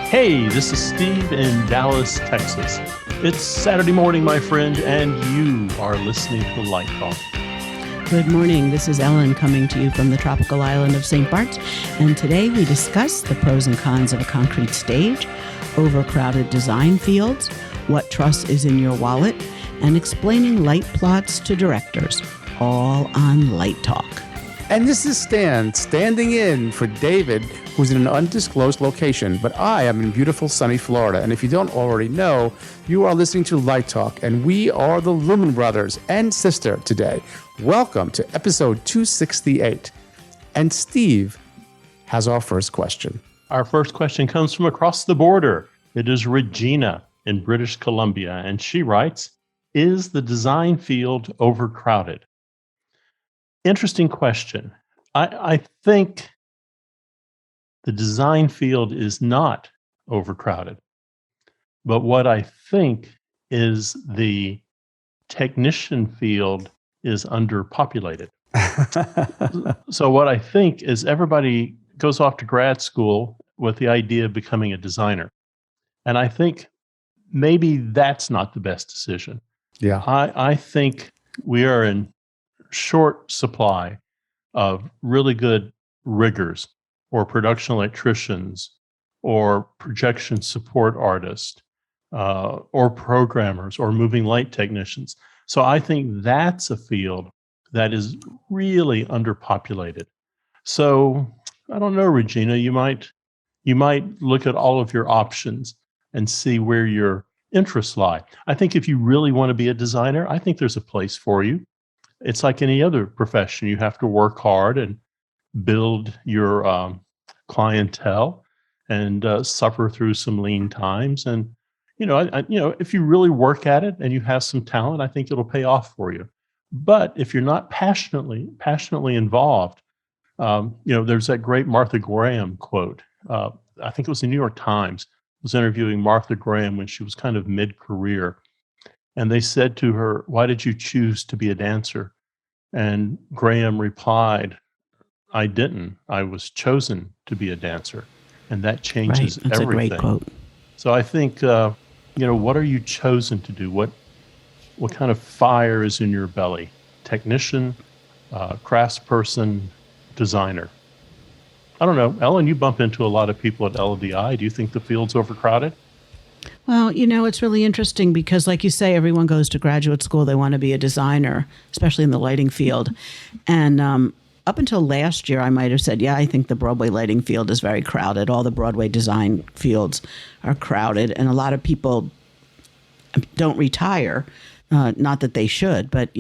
Hey, this is Steve in Dallas, Texas. It's Saturday morning, my friend, and you are listening to Light Talk. Good morning. This is Ellen coming to you from the tropical island of St. Bart's, and today we discuss the pros and cons of a concrete stage, overcrowded design fields, what truss is in your wallet, and explaining light plots to directors, all on Light Talk. And this is Stan, standing in for David, who's in an undisclosed location, but I am in beautiful sunny Florida. And if you don't already know, you are listening to Light Talk, and we are the Lumen Brothers and sister today. Welcome to episode 268. And Steve has our first question. Our first question comes from across the border. It is Regina in British Columbia, and she writes, "Is the design field overcrowded?" Interesting question. I think the design field is not overcrowded. But what I think is the technician field is underpopulated. So what I think is everybody goes off to grad school with the idea of becoming a designer. And I think maybe that's not the best decision. Yeah. I think we are in short supply of really good riggers or production electricians or projection support artists or programmers or moving light technicians. So I think that's a field that is really underpopulated. So I don't know, Regina, you might look at all of your options and see where your interests lie. I think if you really want to be a designer, I think there's a place for you. It's like any other profession. You have to work hard and build your clientele and suffer through some lean times. And, if you really work at it and you have some talent, I think it'll pay off for you. But if you're not passionately involved, there's that great Martha Graham quote. I think it was the New York Times was interviewing Martha Graham when she was kind of mid-career. And they said to her, "Why did you choose to be a dancer?" And Graham replied, "I didn't. I was chosen to be a dancer." And that changes Right. That's everything. A great quote. So I think, what are you chosen to do? What kind of fire is in your belly? Technician, craftsperson, designer. I don't know. Ellen, you bump into a lot of people at LDI. Do you think the field's overcrowded? Well, it's really interesting because, like you say, everyone goes to graduate school. They want to be a designer, especially in the lighting field. And up until last year, I might have said, yeah, I think the Broadway lighting field is very crowded. All the Broadway design fields are crowded. And a lot of people don't retire. Not that they should, but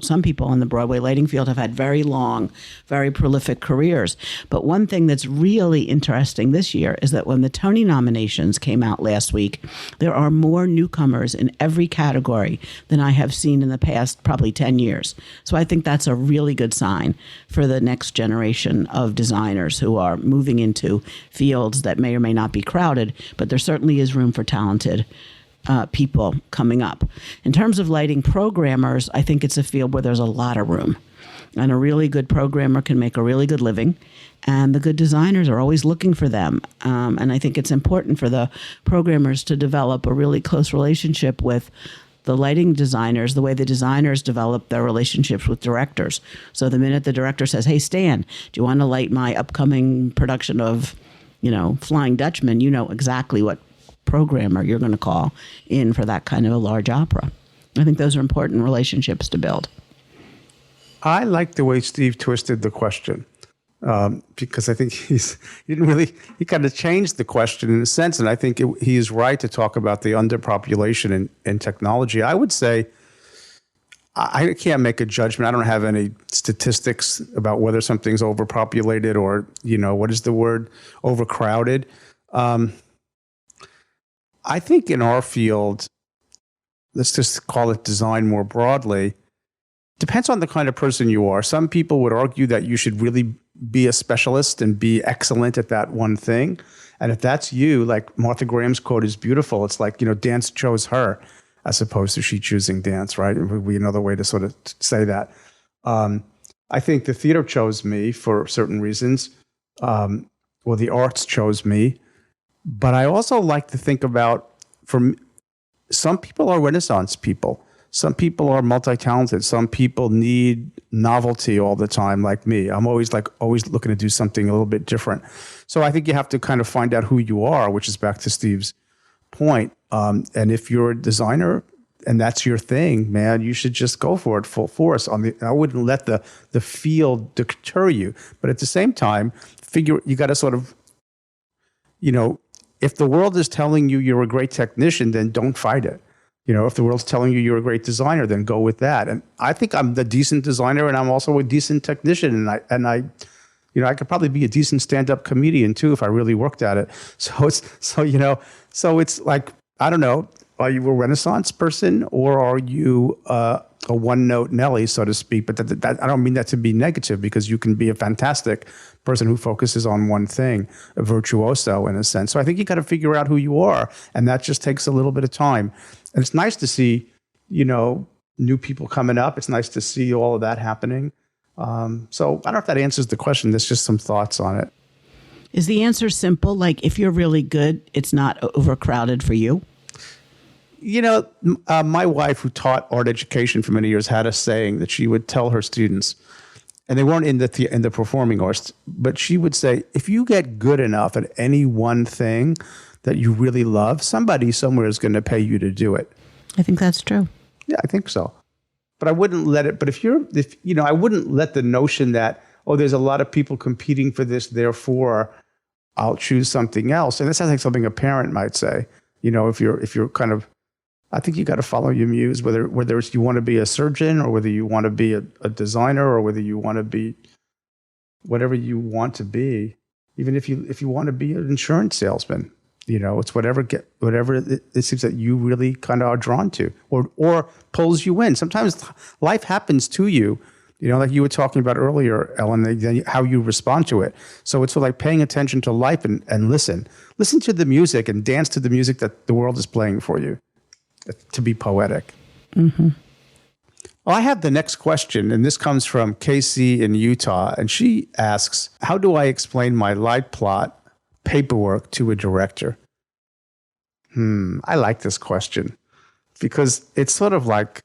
some people in the Broadway lighting field have had very long, very prolific careers. But one thing that's really interesting this year is that when the Tony nominations came out last week, there are more newcomers in every category than I have seen in the past probably 10 years. So I think that's a really good sign for the next generation of designers who are moving into fields that may or may not be crowded, but there certainly is room for talented people coming up. In terms of lighting programmers, I think it's a field where there's a lot of room. And a really good programmer can make a really good living. And the good designers are always looking for them. And I think it's important for the programmers to develop a really close relationship with the lighting designers, the way the designers develop their relationships with directors. So the minute the director says, "Hey, Stan, do you want to light my upcoming production of, Flying Dutchman?" You know exactly what programmer you're going to call in for that kind of a large opera. I think those are important relationships to build. I like the way Steve twisted the question because I think he kind of changed the question in a sense. And I think he is right to talk about the underpopulation in technology. I would say I can't make a judgment. I don't have any statistics about whether something's overpopulated or, what is the word? Overcrowded. I think in our field, let's just call it design more broadly, depends on the kind of person you are. Some people would argue that you should really be a specialist and be excellent at that one thing. And if that's you, like Martha Graham's quote is beautiful. It's like, dance chose her as opposed to she choosing dance, right? It would be another way to sort of say that. I think the theater chose me for certain reasons. The arts chose me. But I also like to think about, some people are Renaissance people. Some people are multi-talented. Some people need novelty all the time, like me. I'm always looking to do something a little bit different. So I think you have to kind of find out who you are, which is back to Steve's point. And if you're a designer and that's your thing, man, you should just go for it full force. I wouldn't let the field deter you. But at the same time, you got to sort of, if the world is telling you you're a great technician, then don't fight it. If the world's telling you you're a great designer, then go with that. And I think I'm the decent designer, and I'm also a decent technician. And I could probably be a decent stand-up comedian too if I really worked at it. So it's like, I don't know, are you a Renaissance person or are you a one-note Nelly, so to speak? But that I don't mean that to be negative, because you can be a fantastic person who focuses on one thing, a virtuoso in a sense. So I think you got to figure out who you are, and that just takes a little bit of time. And it's nice to see, new people coming up. It's nice to see all of that happening. So I don't know if that answers the question. There's just some thoughts on it. Is the answer simple? Like, if you're really good, it's not overcrowded for you? My wife, who taught art education for many years, had a saying that she would tell her students, and they weren't in the performing arts, but she would say, if you get good enough at any one thing that you really love, somebody somewhere is going to pay you to do it. I think that's true. Yeah, I think so. But I wouldn't let it. But I wouldn't let the notion that, there's a lot of people competing for this, therefore I'll choose something else. And this sounds like something a parent might say. If you're kind of, I think you got to follow your muse, whether it's you want to be a surgeon or whether you want to be a designer or whether you want to be whatever you want to be. Even if you want to be an insurance salesman, it's whatever it seems that you really kind of are drawn to or pulls you in. Sometimes life happens to you, like you were talking about earlier, Ellen, then how you respond to it. So it's sort of like paying attention to life and listen to the music and dance to the music that the world is playing for you, to be poetic. Mm-hmm. Well, I have the next question, and this comes from Casey in Utah, and she asks, how do I explain my light plot paperwork to a director? I like this question because it's sort of like,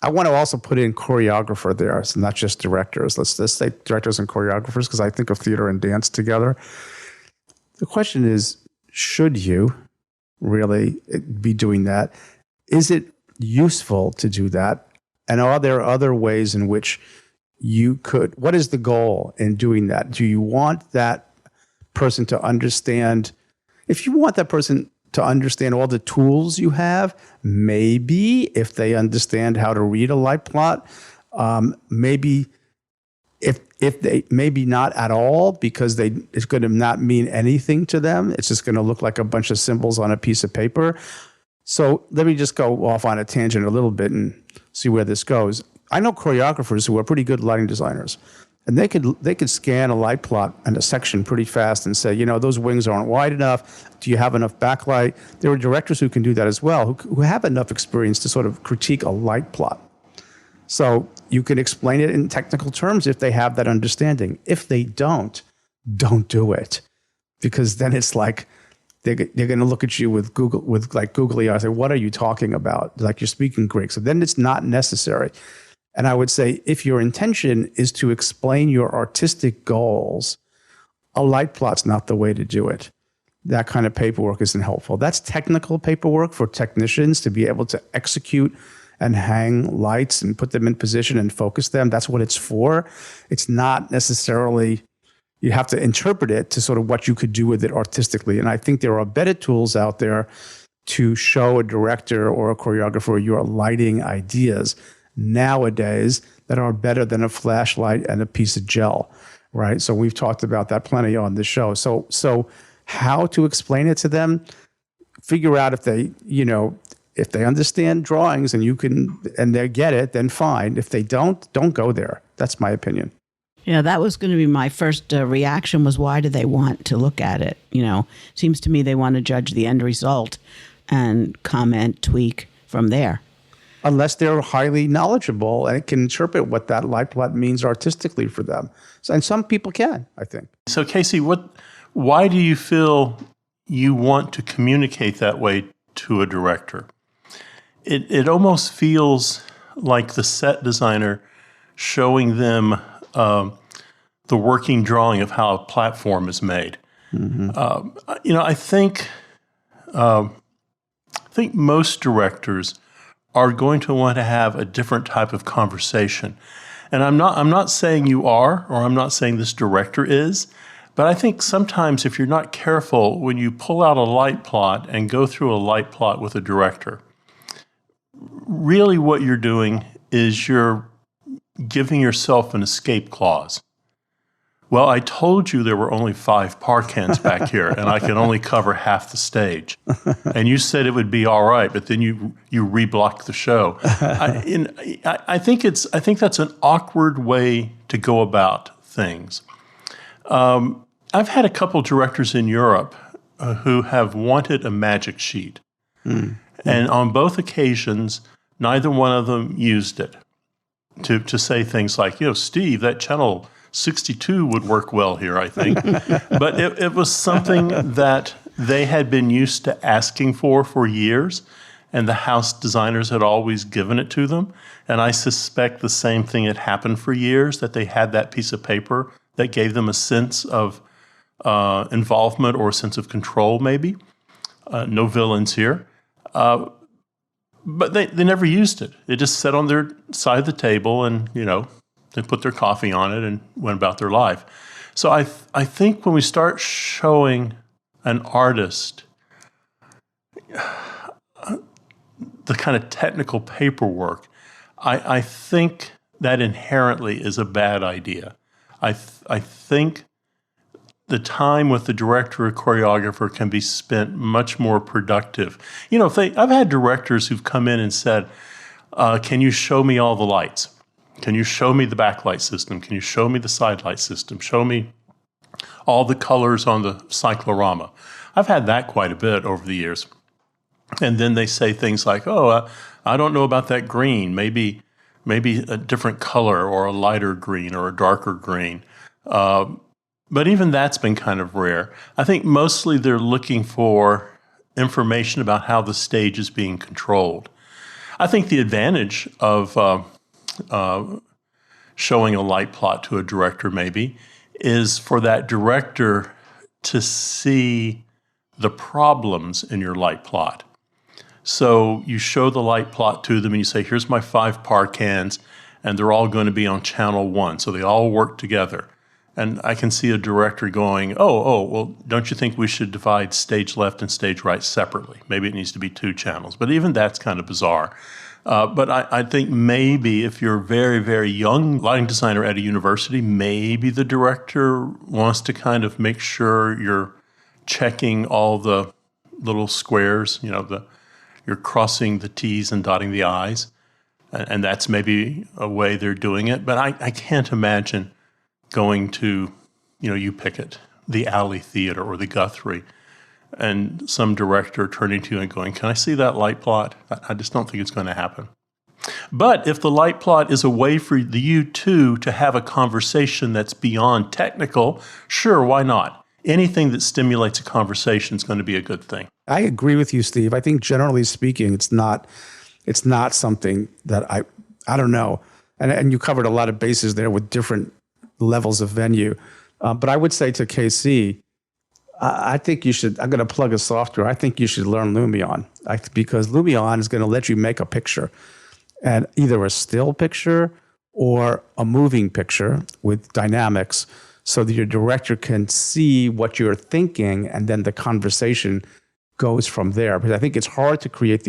I want to also put in choreographer there, so not just directors. Let's say directors and choreographers, because I think of theater and dance together. The question is, should you really be doing that? Is it useful to do that? And are there other ways in which you could? What is the goal in doing that? Do you want that person to understand? If you want that person to understand all the tools you have, maybe if they understand how to read a light plot, maybe if they maybe not at all, because it's going to not mean anything to them. It's just going to look like a bunch of symbols on a piece of paper. So let me just go off on a tangent a little bit and see where this goes. I know choreographers who are pretty good lighting designers, and they could scan a light plot and a section pretty fast and say, those wings aren't wide enough. Do you have enough backlight? There are directors who can do that as well, who have enough experience to sort of critique a light plot. So you can explain it in technical terms if they have that understanding. If they don't do it, because then it's like they're going to look at you with googly eyes. Say, what are you talking about? Like you're speaking Greek. So then it's not necessary. And I would say, if your intention is to explain your artistic goals, a light plot's not the way to do it. That kind of paperwork isn't helpful. That's technical paperwork for technicians to be able to execute and hang lights and put them in position and focus them. That's what it's for. It's not necessarily, you have to interpret it to sort of what you could do with it artistically. And I think there are better tools out there to show a director or a choreographer your lighting ideas nowadays that are better than a flashlight and a piece of gel, right? So we've talked about that plenty on the show. So how to explain it to them? Figure out if they understand drawings and they get it, then fine. If they don't go there. That's my opinion. Yeah, that was going to be my first reaction was, why do they want to look at it? Seems to me they want to judge the end result and comment, tweak from there. Unless they're highly knowledgeable and can interpret what that light plot means artistically for them. And some people can, I think. So Casey, why do you feel you want to communicate that way to a director. It almost feels like the set designer showing them the working drawing of how a platform is made. I think most directors are going to want to have a different type of conversation. And I'm not saying you are, or I'm not saying this director is, but I think sometimes if you're not careful, when you pull out a light plot and go through a light plot with a director, really what you're doing is you're giving yourself an escape clause. Well, I told you there were only 5 par cans back here, and I can only cover half the stage. And you said it would be all right, but then you reblocked the show. I think that's an awkward way to go about things. I've had a couple directors in Europe who have wanted a magic sheet, and on both occasions, neither one of them used it to say things like, Steve, that channel 62 would work well here, I think. But it was something that they had been used to asking for years, and the house designers had always given it to them. And I suspect the same thing had happened for years, that they had that piece of paper that gave them a sense of involvement or a sense of control, maybe. No villains here. But they never used it. It just sat on their side of the table and, they put their coffee on it and went about their life. So I think when we start showing an artist the kind of technical paperwork, I think that inherently is a bad idea. I think the time with the director or choreographer can be spent much more productive. I've had directors who've come in and said, can you show me all the lights? Can you show me the backlight system? Can you show me the side light system? Show me all the colors on the cyclorama. I've had that quite a bit over the years. And then they say things like, I don't know about that green. Maybe a different color, or a lighter green or a darker green. But even that's been kind of rare. I think mostly they're looking for information about how the stage is being controlled. I think the advantage of showing a light plot to a director maybe is for that director to see the problems in your light plot. So you show the light plot to them and you say, here's my 5 par cans, and they're all going to be on channel 1. So they all work together. And I can see a director going, well, don't you think we should divide stage left and stage right separately? Maybe it needs to be 2 channels. But even that's kind of bizarre. But I think maybe if you're a very, very young lighting designer at a university, maybe the director wants to kind of make sure you're checking all the little squares, you're crossing the T's and dotting the I's. And that's maybe a way they're doing it. But I can't imagine going to, you pick it, the Alley Theater or the Guthrie, and some director turning to you and going, can I see that light plot? I just don't think it's going to happen. But if the light plot is a way for you two to have a conversation that's beyond technical, sure, why not? Anything that stimulates a conversation is going to be a good thing. I agree with you, Steve. I think generally speaking, it's not something that I don't know. And you covered a lot of bases there with different levels of venue. But I would say to KC, I think you should, I'm going to plug a software. I think you should learn Lumion, because Lumion is going to let you make a picture, and either a still picture or a moving picture with dynamics, so that your director can see what you're thinking, and then the conversation goes from there. Because I think it's hard to create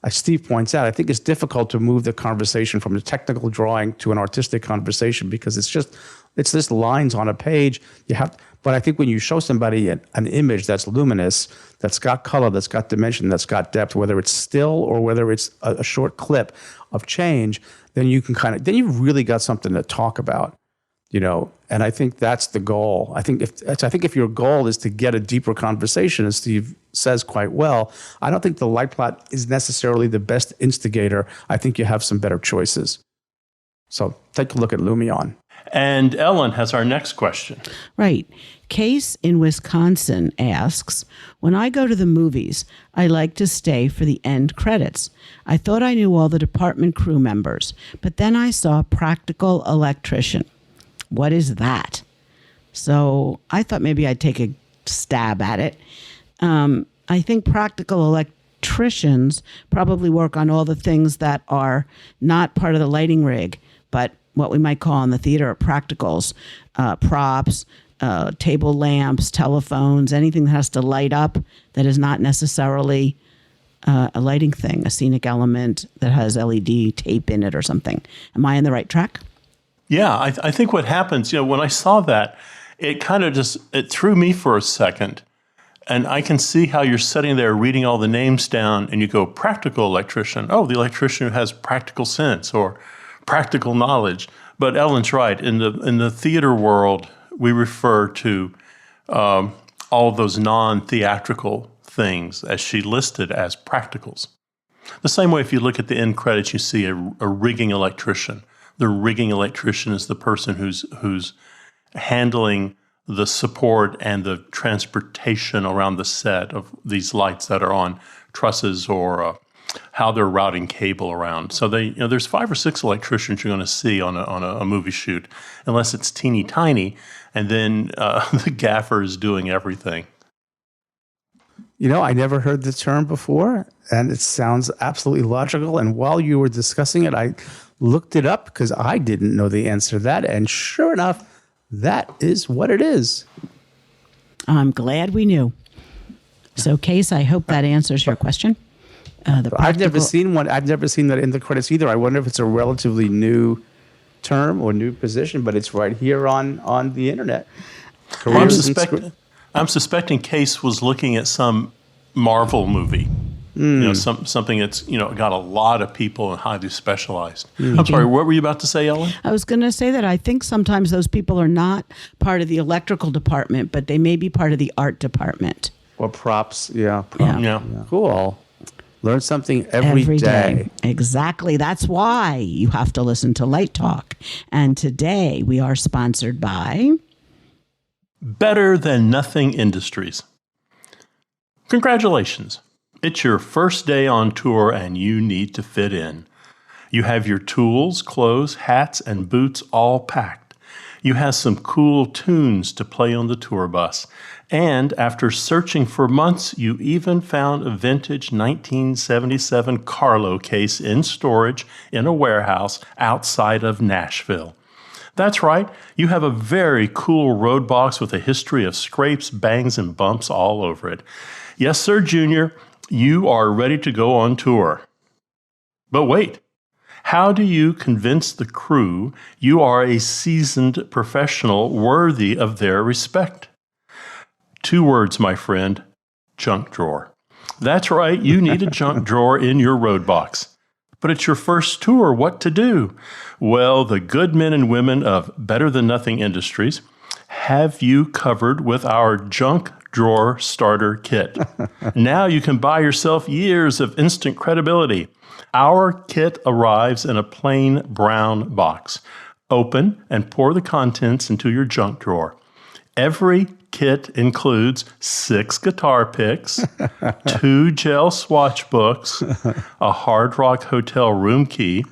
as Steve points out, I think it's difficult to move the conversation from the technical drawing to an artistic conversation, because it's just lines on a page. But I think when you show somebody an image that's luminous, that's got color, that's got dimension, that's got depth, whether it's still or whether it's a short clip of change, then you can then you've really got something to talk about, And I think that's the goal. I think if your goal is to get a deeper conversation, as Steve says quite well, I don't think the light plot is necessarily the best instigator. I think you have some better choices. So take a look at Lumion. And Ellen has our next question. Right. Case in Wisconsin asks, when I go to the movies, I like to stay for the end credits. I thought I knew all the department crew members, but then I saw Practical Electrician. What is that? So I thought maybe I'd take a stab at it. I think practical electricians probably work on all the things that are not part of the lighting rig, but what we might call in the theater practicals, props, table lamps, telephones, anything that has to light up that is not necessarily a lighting thing, a scenic element that has LED tape in it or something. Am I on the right track? Yeah, I think what happens, when I saw that, it kind of it threw me for a second. And I can see how you're sitting there reading all the names down and you go, practical electrician. Oh, the electrician who has practical sense or practical knowledge. But Ellen's right. In the theater world, we refer to all of those non-theatrical things as she listed as practicals. The same way if you look at the end credits, you see a rigging electrician. The rigging electrician is the person who's handling the support and the transportation around the set of these lights that are on trusses or how they're routing cable around. So there's 5 or 6 electricians you're going to see on a movie shoot, unless it's teeny tiny, and then the gaffer is doing everything. I never heard the term before, and it sounds absolutely logical. And while you were discussing it, I looked it up because I didn't know the answer to that. And sure enough, that is what it is. I'm glad we knew. So, Case, I hope that answers your question. I've never seen one. I've never seen that in the credits either. I wonder if it's a relatively new term or new position, but it's right here on the internet. Well, I'm suspecting Case was looking at some Marvel movie. Something that's got a lot of people and highly specialized. I'm sorry, what were you about to say, Ellen? I was going to say that I think sometimes those people are not part of the electrical department, but they may be part of the art department. Or props, yeah. Cool. Learn something every day. Exactly. That's why you have to listen to Light Talk. And today we are sponsored by Better Than Nothing Industries. Congratulations. It's your first day on tour and you need to fit in. You have your tools, clothes, hats, and boots all packed. You have some cool tunes to play on the tour bus. And after searching for months, you even found a vintage 1977 Carlo case in storage in a warehouse outside of Nashville. That's right, you have a very cool road box with a history of scrapes, bangs, and bumps all over it. Yes, sir, Junior. You are ready to go on tour. But wait, how do you convince the crew you are a seasoned professional worthy of their respect? 2 words, my friend, junk drawer. That's right, you need a junk drawer in your road box. But it's your first tour, what to do? Well, the good men and women of Better Than Nothing Industries have you covered with our junk drawer starter kit. Now you can buy yourself years of instant credibility. Our kit arrives in a plain brown box. Open and pour the contents into your junk drawer. Every kit includes 6 guitar picks, 2 gel swatch books, a Hard Rock Hotel room key,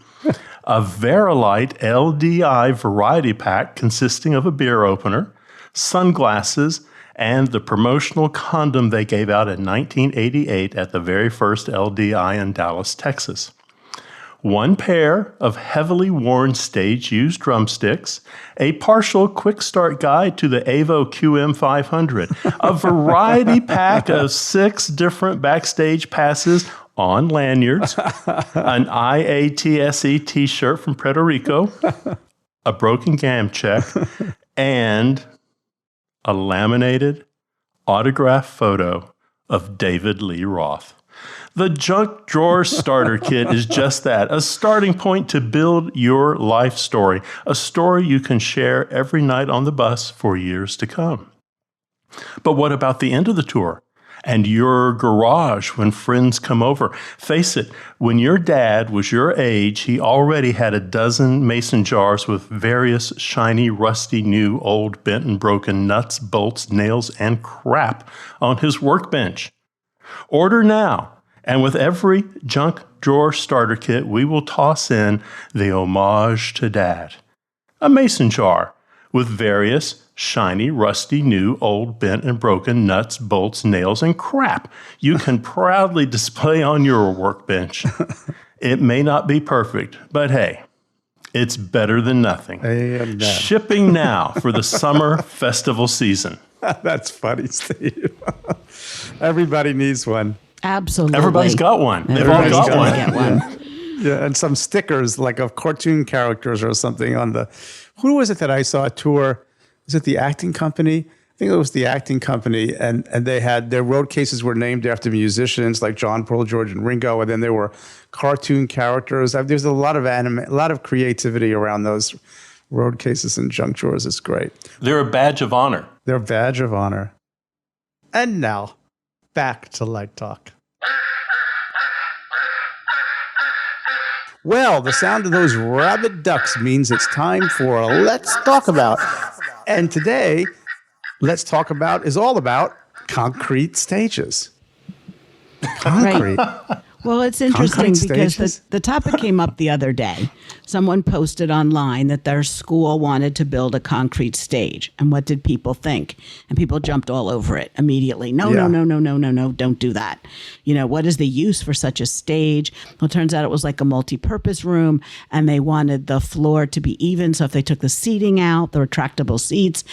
a Verilite LDI variety pack consisting of a beer opener, sunglasses, and the promotional condom they gave out in 1988 at the very first LDI in Dallas, Texas. 1 pair of heavily worn stage-used drumsticks, a partial quick start guide to the Avo QM500, a variety pack of 6 different backstage passes on lanyards, an IATSE t-shirt from Puerto Rico, a broken gam check, and a laminated autograph photo of David Lee Roth. The Junk Drawer Starter Kit is just that, a starting point to build your life story, a story you can share every night on the bus for years to come. But what about the end of the tour? and your garage when friends come over. Face it, when your dad was your age, he already had a dozen mason jars with various shiny, rusty, new, old, bent and broken nuts, bolts, nails, and crap on his workbench. Order now, and with every junk drawer starter kit, we will toss in the homage to Dad. A mason jar with various shiny, rusty, new, old, bent, and broken nuts, bolts, nails, and crap you can proudly display on your workbench. It may not be perfect, but hey, it's better than nothing. Amen. Shipping now for the summer festival season. That's funny, Steve. Everybody needs one. Absolutely. Everybody's got one. They've all Everybody's got gonna one. get one. Yeah, and some stickers like of cartoon characters or something on the. Who was it that I saw a tour? Was it the acting company? I think it was the acting company, and they had their road cases were named after musicians like John, Paul, George, and Ringo, and then there were cartoon characters. There's a lot of a lot of creativity around those road cases and junk drawers. It's great. They're a badge of honor. They're a badge of honor. And now, back to Light Talk. Well, the sound of those rabid ducks means it's time for Let's Talk About. And today, Let's Talk About is all about concrete stages. Concrete. Right. Well, it's interesting Concrete because stages? the topic came up the other day. Someone posted online that their school wanted to build a concrete stage. And what did people think? And people jumped all over it immediately. No, Yeah. no, don't do that. You know, what is the use for such a stage? Well, it turns out it was like a multi-purpose room, and they wanted the floor to be even. So if they took the seating out, the retractable seats,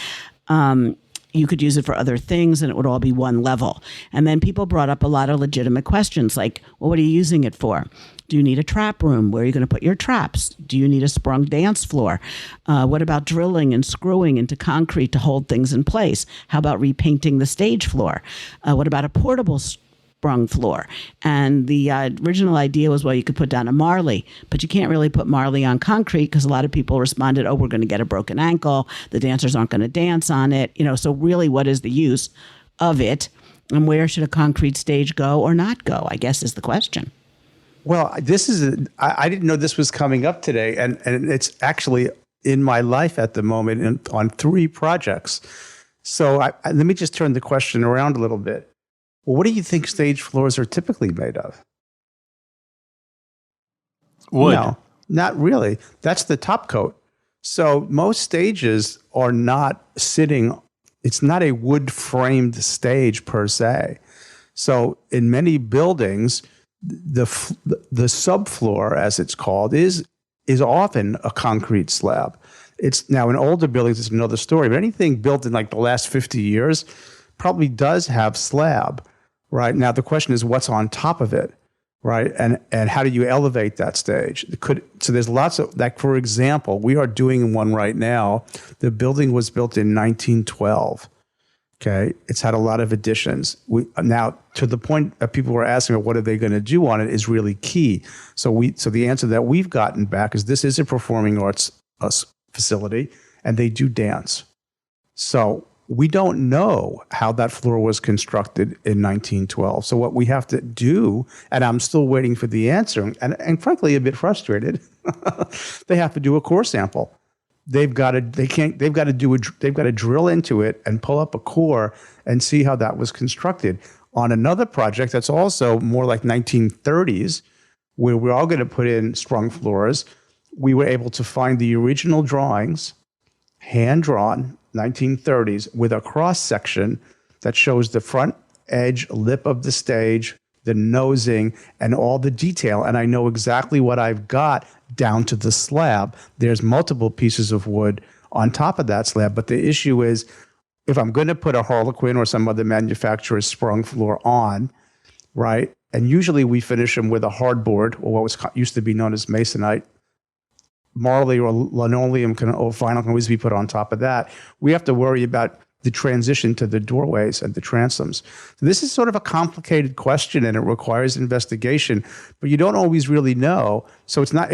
you could use it for other things and it would all be one level. And then people brought up a lot of legitimate questions like, well, what are you using it for? Do you need a trap room? Where are you going to put your traps? Do you need a sprung dance floor? What about drilling and screwing into concrete to hold things in place? How about repainting the stage floor? What about a portable sprung floor? And the original idea was, well, you could put down a marley, but you can't really put marley on concrete because a lot of people responded, oh, we're going to get a broken ankle. The dancers aren't going to dance on it. You know, so really what is the use of it? And where should a concrete stage go or not go, I guess is the question. Well, this is I didn't know this was coming up today, and it's actually in my life at the moment on 3 projects. So let me just turn the question around a little bit. Well, what do you think stage floors are typically made of? Wood. No, not really. That's the top coat. So most stages are not sitting, it's not a wood framed stage per se. So in many buildings, the subfloor, as it's called, is often a concrete slab. It's now in older buildings, it's another story, but anything built in like the last 50 years probably does have slab. Right. Now, the question is what's on top of it, right? And how do you elevate that stage? So there's lots of, like, for example, we are doing one right now. The building was built in 1912. Okay. It's had a lot of additions. Now, to the point that people were asking, what are they going to do on it is really key. So the answer that we've gotten back is this is a performing arts facility, and they do dance. So we don't know how that floor was constructed in 1912. So what we have to do, and I'm still waiting for the answer, and frankly a bit frustrated, they have to do a core sample. They've got to drill into it and pull up a core and see how that was constructed. On another project that's also more like 1930s, where we're all going to put in sprung floors, we were able to find the original drawings, hand-drawn, 1930s, with a cross-section that shows the front edge lip of the stage, the nosing, and all the detail. And I know exactly what I've got down to the slab. There's multiple pieces of wood on top of that slab. But the issue is, if I'm going to put a Harlequin or some other manufacturer's sprung floor on, right, and usually we finish them with a hardboard, or what was used to be known as masonite, marley or linoleum or vinyl can always be put on top of that. We have to worry about the transition to the doorways and the transoms. So this is sort of a complicated question, and it requires investigation, but you don't always really know. So it's not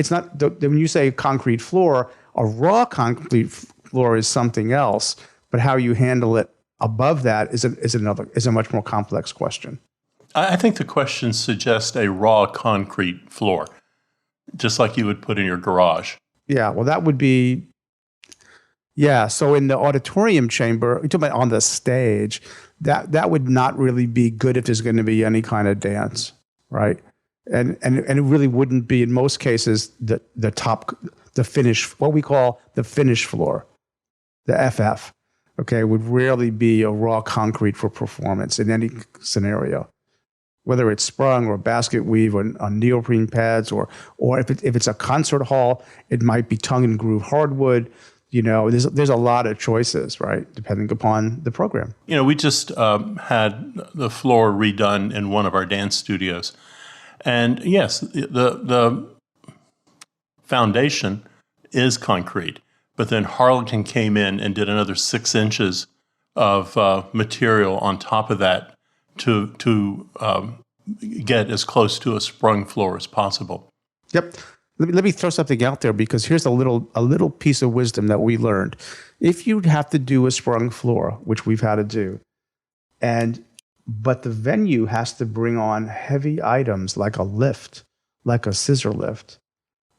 when you say concrete floor, a raw concrete floor is something else, but how you handle it above that is a much more complex question. I think the question suggests a raw concrete floor, just like you would put in your garage. Yeah, well, that would be, yeah. So in the auditorium chamber, you're talking about on the stage, that would not really be good if there's going to be any kind of dance, right? And it really wouldn't be in most cases the finish, what we call the finish floor, the FF. Okay, would rarely be a raw concrete for performance in any scenario, whether it's sprung or basket weave or on neoprene pads, or if it's a concert hall, it might be tongue and groove hardwood. There's a lot of choices, right, depending upon the program. We just had the floor redone in one of our dance studios, and yes, the foundation is concrete. But then Harlequin came in and did another 6 inches of material on top of that to get as close to a sprung floor as possible. Yep. Let me throw something out there, because here's a little piece of wisdom that we learned. If you have to do a sprung floor, which we've had to do, but the venue has to bring on heavy items like a lift, like a scissor lift,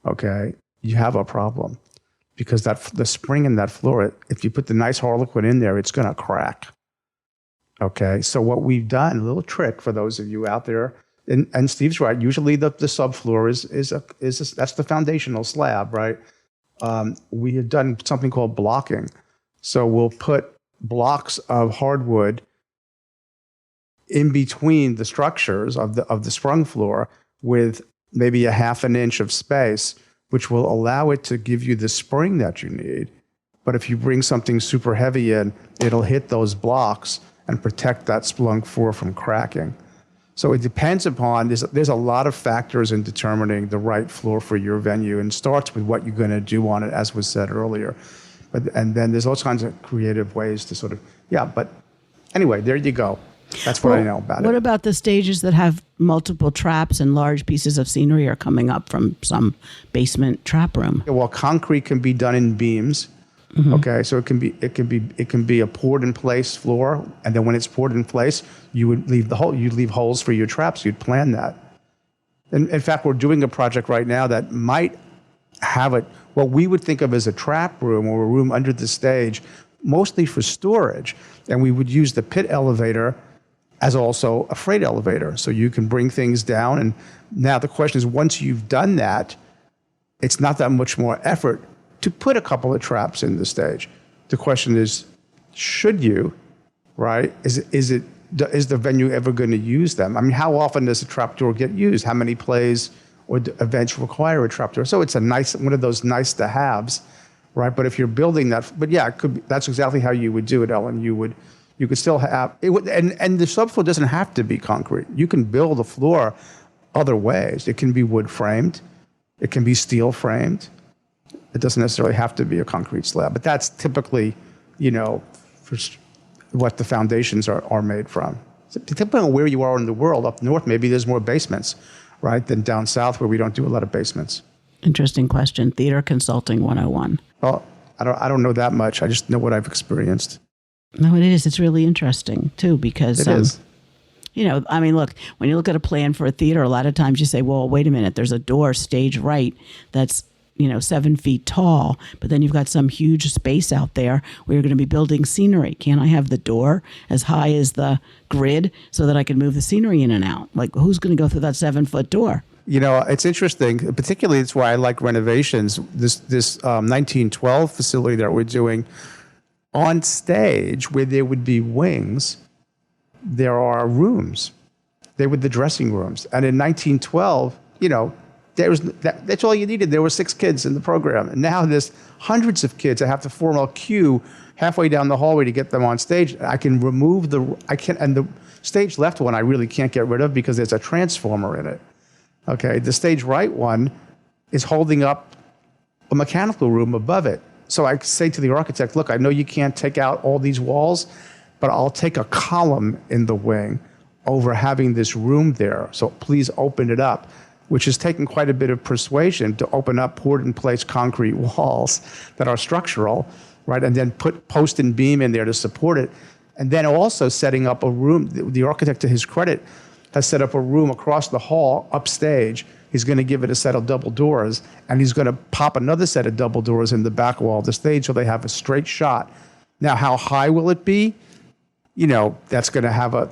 okay, you have a problem. Because the spring in that floor, if you put the nice Harlequin in there, it's going to crack. Okay, so what we've done, a little trick for those of you out there, and Steve's right. Usually the subfloor is that's the foundational slab, right? We have done something called blocking. So we'll put blocks of hardwood in between the structures of the sprung floor with maybe a 1/2 inch of space, which will allow it to give you the spring that you need. But if you bring something super heavy in, it'll hit those blocks and protect that sprung floor from cracking. So it depends upon, there's a lot of factors in determining the right floor for your venue, and starts with what you're going to do on it, as was said earlier. And then there's all kinds of creative ways to sort of, but anyway, there you go. That's what I know about it. What about the stages that have multiple traps and large pieces of scenery are coming up from some basement trap room? Well, concrete can be done in beams. Mm-hmm. Okay, so it can be a poured in place floor, and then when it's poured in place, you'd leave holes for your traps. You'd plan that. And in fact, we're doing a project right now that might have what we would think of as a trap room or a room under the stage, mostly for storage, and we would use the pit elevator as also a freight elevator. So you can bring things down. And now the question is, once you've done that, it's not that much more effort to put a couple of traps in the stage. The question is, should you, right? Is the venue ever going to use them? I mean, how often does a trapdoor get used? How many plays or events require a trapdoor? So it's one of those nice to haves, right? But if you're building that, it could be, that's exactly how you would do it, Ellen. You could still have it, and the subfloor doesn't have to be concrete. You can build a floor other ways. It can be wood framed, it can be steel framed. It doesn't necessarily have to be a concrete slab, but that's typically, for what the foundations are made from. So depending on where you are in the world, up north maybe there's more basements, right, than down south where we don't do a lot of basements. Interesting question. Theater Consulting 101. Well, I don't know that much. I just know what I've experienced. No, it is. It's really interesting, too, because, it is. Look, when you look at a plan for a theater, a lot of times you say, well, wait a minute, there's a door stage right that's, 7 feet tall, but then you've got some huge space out there where you're going to be building scenery. Can't I have the door as high as the grid so that I can move the scenery in and out? Like, who's going to go through that 7-foot door? It's interesting. Particularly, it's why I like renovations. This 1912 facility that we're doing, on stage where there would be wings, there are rooms. They were the dressing rooms. And in 1912, that's all you needed. There were 6 kids in the program. And now there's hundreds of kids that have to form a queue halfway down the hallway to get them on stage. And the stage left one I really can't get rid of because there's a transformer in it. Okay, the stage right one is holding up a mechanical room above it. So I say to the architect, look, I know you can't take out all these walls, but I'll take a column in the wing over having this room there. So please open it up, which has taken quite a bit of persuasion to open up poured in place concrete walls that are structural, right? And then put post and beam in there to support it. And then also setting up a room, the architect, to his credit, has set up a room across the hall, upstage. He's going to give it a set of double doors, and he's going to pop another set of double doors in the back wall of the stage so they have a straight shot. Now, how high will it be? That's going to have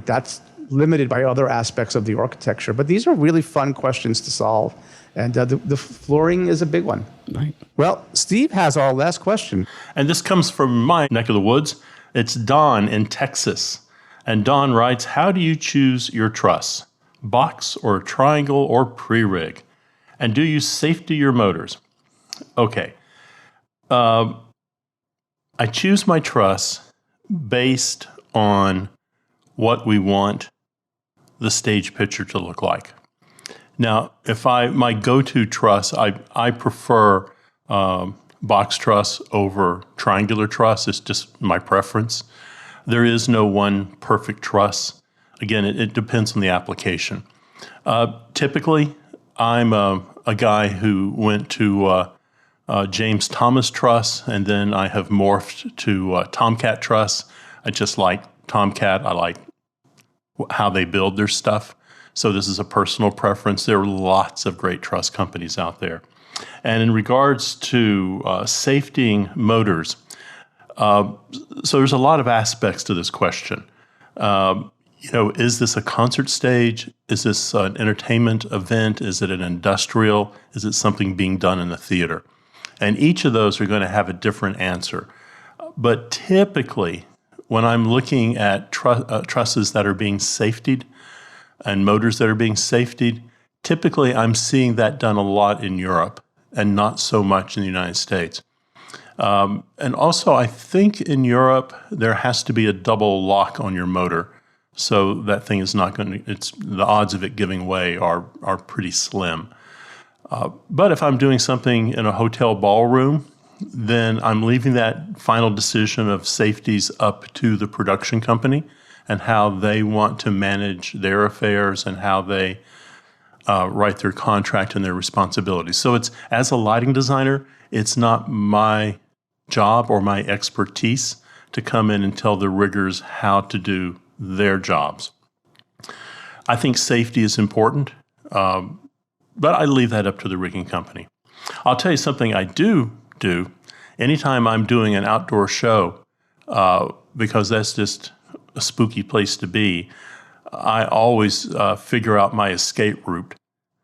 that's limited by other aspects of the architecture. But these are really fun questions to solve. And the flooring is a big one. Right. Well, Steve has our last question. And this comes from my neck of the woods. It's Don in Texas. And Don writes, how do you choose your truss? Box or triangle or pre-rig? And do you safety your motors? Okay. I choose my truss based on what we want the stage picture to look like. Now, my go-to truss, I prefer box truss over triangular truss. It's just my preference. There is no one perfect truss. Again, it depends on the application. Typically, I'm a guy who went to James Thomas truss, and then I have morphed to Tomcat truss. I just like Tomcat. I like how they build their stuff. So this is a personal preference. There are lots of great truss companies out there. And in regards to safetying motors, so there's a lot of aspects to this question. Is this a concert stage? Is this an entertainment event? Is it an industrial? Is it something being done in the theater? And each of those are going to have a different answer. But typically, when I'm looking at trusses that are being safetied and motors that are being safetied, typically I'm seeing that done a lot in Europe and not so much in the United States. And also, I think in Europe, there has to be a double lock on your motor. So that thing is not going to, the odds of it giving way are pretty slim. But if I'm doing something in a hotel ballroom, then I'm leaving that final decision of safeties up to the production company and how they want to manage their affairs and how they write their contract and their responsibilities. So it's, as a lighting designer, it's not my job or my expertise to come in and tell the riggers how to do their jobs. I think safety is important, but I leave that up to the rigging company. I'll tell you something I do anytime I'm doing an outdoor show, because that's just a spooky place to be. I always figure out my escape route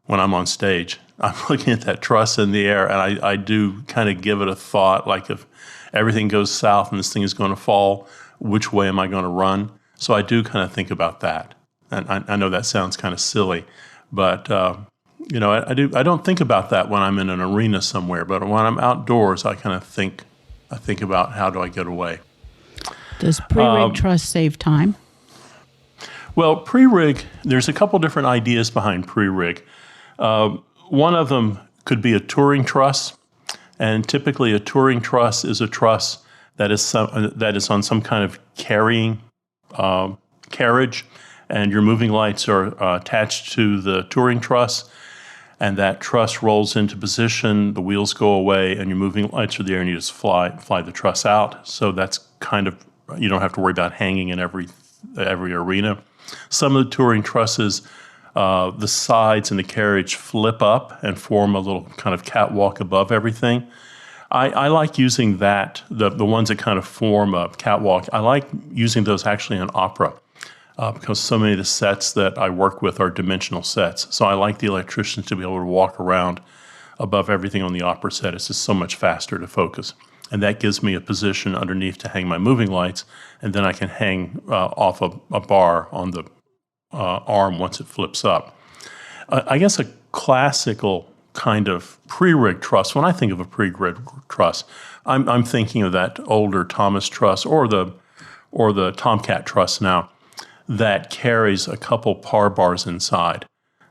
when I'm on stage. I'm looking at that truss in the air, and I do kind of give it a thought, like if everything goes south and this thing is going to fall, which way am I going to run? So I do kind of think about that. And I know that sounds kind of silly, but I don't think about that when I'm in an arena somewhere. But when I'm outdoors, I kind of think about how do I get away. Does pre-rig truss save time? Well, pre-rig, there's a couple different ideas behind pre-rig. One of them could be a touring truss, and typically a touring truss is a truss that is on some kind of carrying carriage, and your moving lights are attached to the touring truss, and that truss rolls into position, the wheels go away, and your moving lights are there, and you just fly the truss out. So that's kind of, you don't have to worry about hanging in every arena. Some of the touring trusses, the sides and the carriage flip up and form a little kind of catwalk above everything. I like using that, the ones that kind of form a catwalk. I like using those actually in opera because so many of the sets that I work with are dimensional sets. So I like the electricians to be able to walk around above everything on the opera set. It's just so much faster to focus. And that gives me a position underneath to hang my moving lights, and then I can hang off a bar on the arm once it flips up. I guess a classical kind of pre-rig truss, when I think of a pre-rig truss, I'm thinking of that older Thomas truss or the Tomcat truss now that carries a couple par bars inside.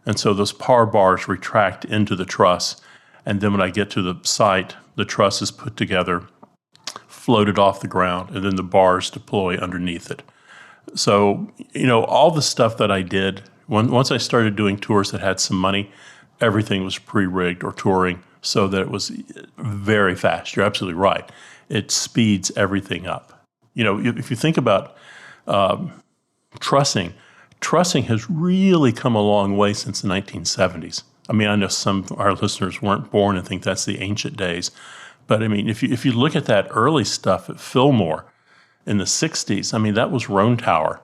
And so those par bars retract into the truss, and then when I get to the site, the truss is put together, floated off the ground, and then the bars deploy underneath it. So, all the stuff that I did, once I started doing tours that had some money, everything was pre-rigged or touring so that it was very fast. You're absolutely right. It speeds everything up. If you think about trussing has really come a long way since the 1970s. I mean, I know some of our listeners weren't born and think that's the ancient days. But I mean, if you look at that early stuff at Fillmore in the 60s, I mean, that was Roan Tower,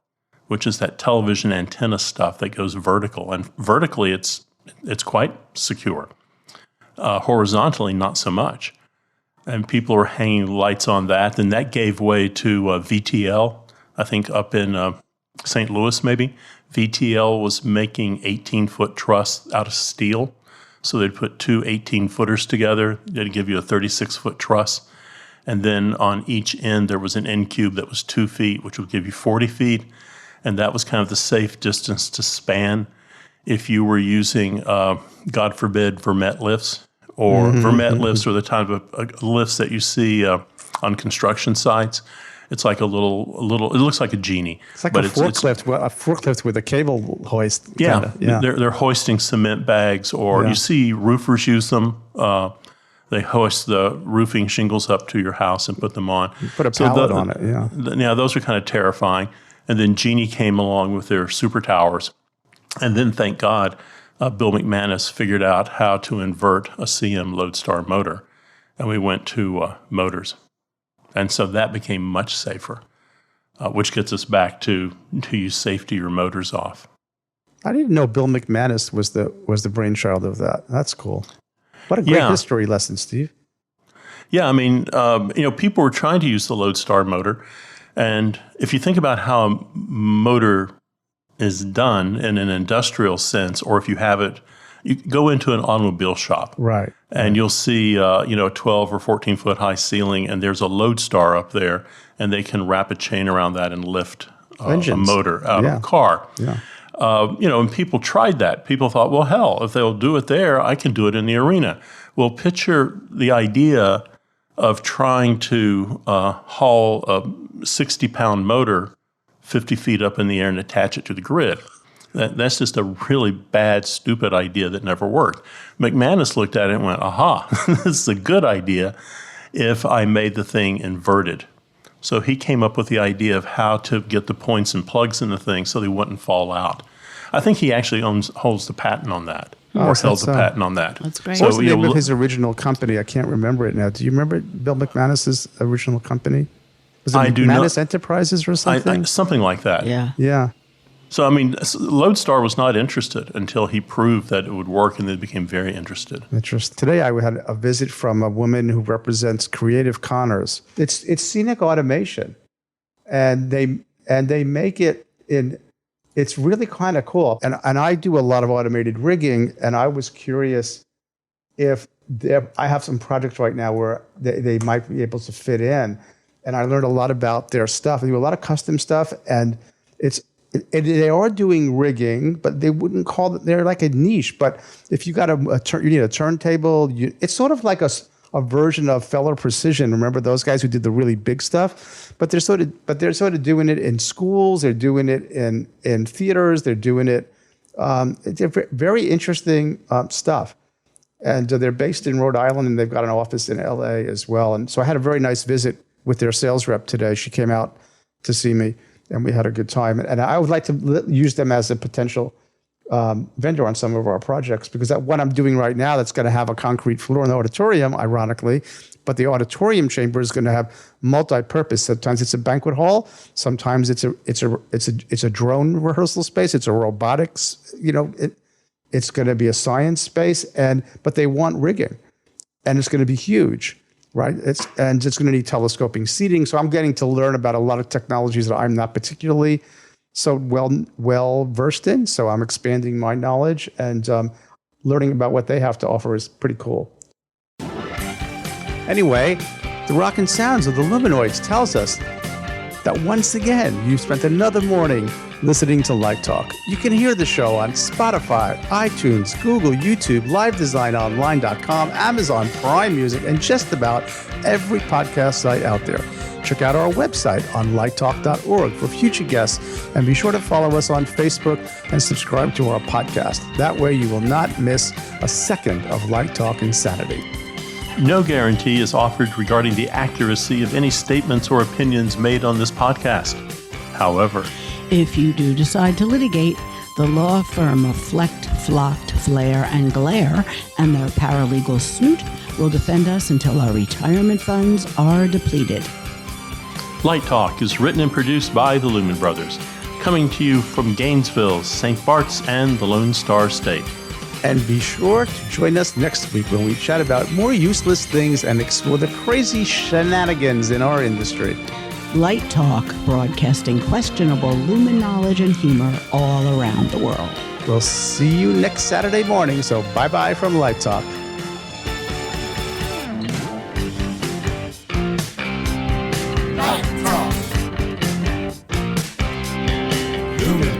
which is that television antenna stuff that goes vertical. And vertically, it's quite secure. Horizontally, not so much. And people were hanging lights on that. And that gave way to VTL, I think up in St. Louis maybe. VTL was making 18-foot truss out of steel. So they'd put two 18-footers together. They'd give you a 36-foot truss. And then on each end, there was an end cube that was 2 feet, which would give you 40 feet. And that was kind of the safe distance to span if you were using, God forbid, vermet lifts. Or vermet lifts are the type of lifts that you see on construction sites. It's like a little. It looks like a genie. It's like a forklift with a cable hoist. Yeah, yeah. They're hoisting cement bags, or you see roofers use them. They hoist the roofing shingles up to your house and put them on. You put a pallet on it. Yeah, those are kind of terrifying. And then Genie came along with their super towers, and then thank God, Bill McManus figured out how to invert a CM Lodestar motor, and we went to motors. And so that became much safer, which gets us back to you safety your motors off. I didn't know Bill McManus was the brainchild of that. That's cool. What a great history lesson, Steve. Yeah, I mean, people were trying to use the Lodestar motor. And if you think about how a motor is done in an industrial sense, or if you have it, you go into an automobile shop. Right. And you'll see, a 12 or 14 foot high ceiling, and there's a Lodestar up there, and they can wrap a chain around that and lift a motor out of a car. Yeah. And people tried that. People thought, well, hell, if they'll do it there, I can do it in the arena. Well, picture the idea of trying to haul a 60-pound motor 50 feet up in the air and attach it to the grid. That's just a really bad, stupid idea that never worked. McManus looked at it and went, aha, this is a good idea if I made the thing inverted. So he came up with the idea of how to get the points and plugs in the thing so they wouldn't fall out. I think he actually holds the patent on that, or held the patent on that. That's great. What was the name of his original company? I can't remember it now. Do you remember Bill McManus's original company? Was it McManus Enterprises or something? Something like that. Yeah. Yeah. So, I mean, Lodestar was not interested until he proved that it would work, and they became very interested. Interesting. Today, I had a visit from a woman who represents Creative Connors. It's scenic automation, and they make it in. It's really kind of cool. And I do a lot of automated rigging, and I was curious if I have some projects right now where they might be able to fit in, and I learned a lot about their stuff. They do a lot of custom stuff, and they are doing rigging, but they wouldn't call it. They're like a niche. But if you got you need a turntable. It's sort of like a version of Feller Precision. Remember those guys who did the really big stuff? But they're sort of doing it in schools. They're doing it in theaters. They're doing it. It's very interesting stuff. And they're based in Rhode Island, and they've got an office in LA as well. And so I had a very nice visit with their sales rep today. She came out to see me, and we had a good time. And I would like to use them as a potential vendor on some of our projects, because what I'm doing right now, that's going to have a concrete floor in the auditorium, ironically, but the auditorium chamber is going to have multi-purpose. Sometimes it's a banquet hall. Sometimes it's a drone rehearsal space. It's a robotics. It's going to be a science space, but they want rigging, and it's going to be huge. Right, it's going to need telescoping seating. So I'm getting to learn about a lot of technologies that I'm not particularly so well versed in. So I'm expanding my knowledge, and learning about what they have to offer is pretty cool. Anyway, the rockin' sounds of the Luminoids tells us that once again you've spent another morning listening to Light Talk. You can hear the show on Spotify, iTunes, Google, YouTube, livedesignonline.com, Amazon Prime Music, and just about every podcast site out there. Check out our website on lighttalk.org for future guests, and be sure to follow us on Facebook and subscribe to our podcast. That way you will not miss a second of Light Talk insanity. No guarantee is offered regarding the accuracy of any statements or opinions made on this podcast. However, if you do decide to litigate, the law firm of Flecht, Flocked, Flare, and Glare and their paralegal Snoot will defend us until our retirement funds are depleted. Light Talk is written and produced by the Lumen Brothers, coming to you from Gainesville, St. Bart's, and the Lone Star State. And be sure to join us next week when we chat about more useless things and explore the crazy shenanigans in our industry. Light Talk, broadcasting questionable Lumen knowledge and humor all around the world. We'll see you next Saturday morning, so bye-bye from Light Talk. Lumen